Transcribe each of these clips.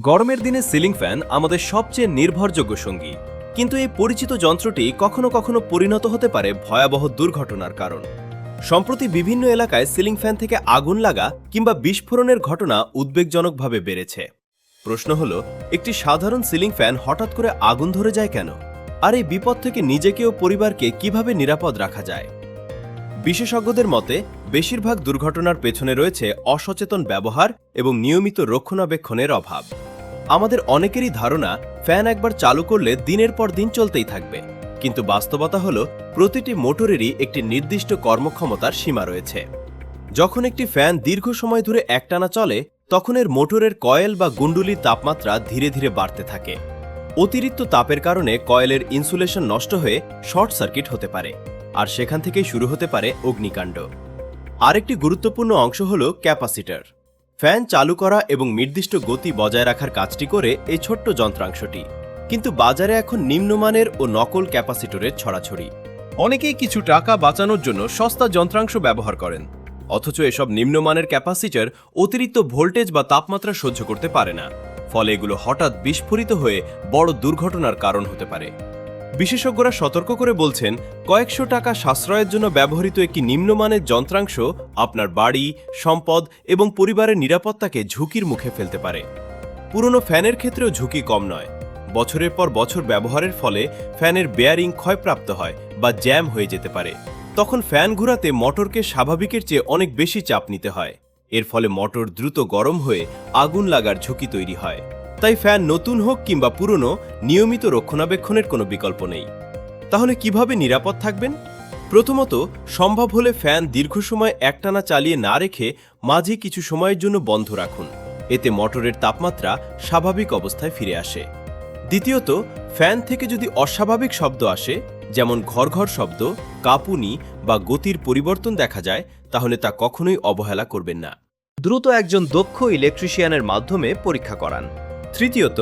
গরমের দিনে ceiling fan আমাদের সবচেয়ে নির্ভরযোগ্য সঙ্গী, কিন্তু এই পরিচিত যন্ত্রটি কখনো কখনো পরিণত হতে পারে ভয়াবহ দুর্ঘটনার কারণ। সম্প্রতি বিভিন্ন এলাকায় সিলিং ফ্যান থেকে আগুন লাগা কিংবা বিস্ফোরণের ঘটনা উদ্বেগজনকভাবে বেড়েছে। প্রশ্ন হলো, একটি সাধারণ সিলিং ফ্যান হঠাৎ করে আগুন ধরে যায় কেন? আর এই বিপদ থেকে নিজেকে ও পরিবারকে কিভাবে নিরাপদ রাখা যায়? বিশেষজ্ঞদের মতে বেশিরভাগ দুর্ঘটনার পেছনে রয়েছে অসচেতন ব্যবহার এবং নিয়মিত রক্ষণাবেক্ষণের অভাব। আমাদের অনেকেরই ধারণা ফ্যান একবার চালু করলে দিনের পর দিন চলতেই থাকবে, কিন্তু বাস্তবতা হলো প্রতিটি মোটরেরই একটি নির্দিষ্ট কর্মক্ষমতার সীমা রয়েছে। যখন একটি ফ্যান দীর্ঘ সময় ধরে একটানা চলে, তখন এর মোটরের কয়েল বা গুণ্ডুলির তাপমাত্রা ধীরে ধীরে বাড়তে থাকে। অতিরিক্ত তাপের কারণে কয়েলের ইনসুলেশন নষ্ট হয়ে শর্ট সার্কিট হতে পারে, আর সেখান থেকেই শুরু হতে পারে অগ্নিকাণ্ড। আরেকটি গুরুত্বপূর্ণ অংশ হল ক্যাপাসিটর। ফ্যান চালু করা এবং নির্দিষ্ট গতি বজায় রাখার কাজটি করে এই ছোট্ট যন্ত্রাংশটি, কিন্তু বাজারে এখন নিম্নমানের ও নকল ক্যাপাসিটরের ছড়াছড়ি। অনেকেই কিছু টাকা বাঁচানোর জন্য সস্তা যন্ত্রাংশ ব্যবহার করেন, অথচ এসব নিম্নমানের ক্যাপাসিটর অতিরিক্ত ভোল্টেজ বা তাপমাত্রা সহ্য করতে পারে না, ফলে এগুলো হঠাৎ বিস্ফোরিত হয়ে বড় দুর্ঘটনার কারণ হতে পারে। বিশেষজ্ঞরা সতর্ক করে বলছেন, কয়েকশো টাকা সাশ্রয়ের জন্য ব্যবহৃত একটি নিম্নমানের যন্ত্রাংশ আপনার বাড়ি, সম্পদ এবং পরিবারের নিরাপত্তাকে ঝুঁকির মুখে ফেলতে পারে। পুরনো ফ্যানের ক্ষেত্রেও ঝুঁকি কম নয়। বছরের পর বছর ব্যবহারের ফলে ফ্যানের বেয়ারিং ক্ষয়প্রাপ্ত হয় বা জ্যাম হয়ে যেতে পারে। তখন ফ্যান ঘোরাতে মোটরকে স্বাভাবিকের চেয়ে অনেক বেশি চাপ নিতে হয়। এর ফলে মোটর দ্রুত গরম হয়ে আগুন লাগার ঝুঁকি তৈরি হয়। তাই ফ্যান নতুন হোক কিংবা পুরনো, নিয়মিত রক্ষণাবেক্ষণের কোনো বিকল্প নেই। তাহলে কিভাবে নিরাপদ থাকবেন? প্রথমত, সম্ভব হলে ফ্যান দীর্ঘ সময় একটানা চালিয়ে না রেখে মাঝে কিছু সময়ের জন্য বন্ধ রাখুন। এতে মোটরের তাপমাত্রা স্বাভাবিক অবস্থায় ফিরে আসে। দ্বিতীয়ত, ফ্যান থেকে যদি অস্বাভাবিক শব্দ আসে, যেমন ঘড়ঘড় শব্দ, কাঁপুনি বা গতির পরিবর্তন দেখা যায়, তাহলে তা কখনোই অবহেলা করবেন না। দ্রুত একজন দক্ষ ইলেকট্রিশিয়ানের মাধ্যমে পরীক্ষা করান। তৃতীয়ত,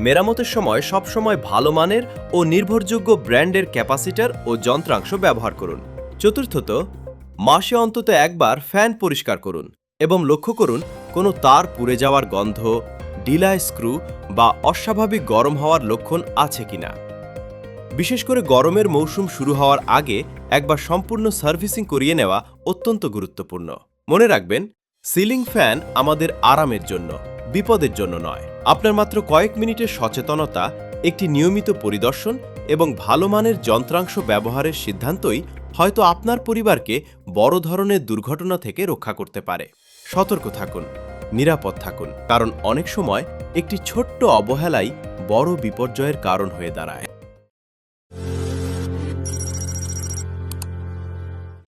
মেরামতের সময় সবসময় ভালো মানের ও নির্ভরযোগ্য ব্র্যান্ডের ক্যাপাসিটর ও যন্ত্রাংশ ব্যবহার করুন। চতুর্থত, মাসে অন্তত একবার ফ্যান পরিষ্কার করুন এবং লক্ষ্য করুন কোনো তার পুড়ে যাওয়ার গন্ধ, ঢিলা স্ক্রু বা অস্বাভাবিক গরম হওয়ার লক্ষণ আছে কিনা। বিশেষ করে গরমের মৌসুম শুরু হওয়ার আগে একবার সম্পূর্ণ সার্ভিসিং করিয়ে নেওয়া অত্যন্ত গুরুত্বপূর্ণ। মনে রাখবেন, সিলিং ফ্যান আমাদের আরামের জন্য, বিপদের জন্য নয়। আপনার মাত্র কয়েক মিনিটের সচেতনতা, একটি নিয়মিত পরিদর্শন এবং ভালো মানের যন্ত্রাংশ ব্যবহারের সিদ্ধান্তই হয়তো আপনার পরিবারকে বড় ধরনের দুর্ঘটনা থেকে রক্ষা করতে পারে। সতর্ক থাকুন, নিরাপদ থাকুন, কারণ অনেক সময় একটি ছোট্ট অবহেলাই বড় বিপর্যয়ের কারণ হয়ে দাঁড়ায়।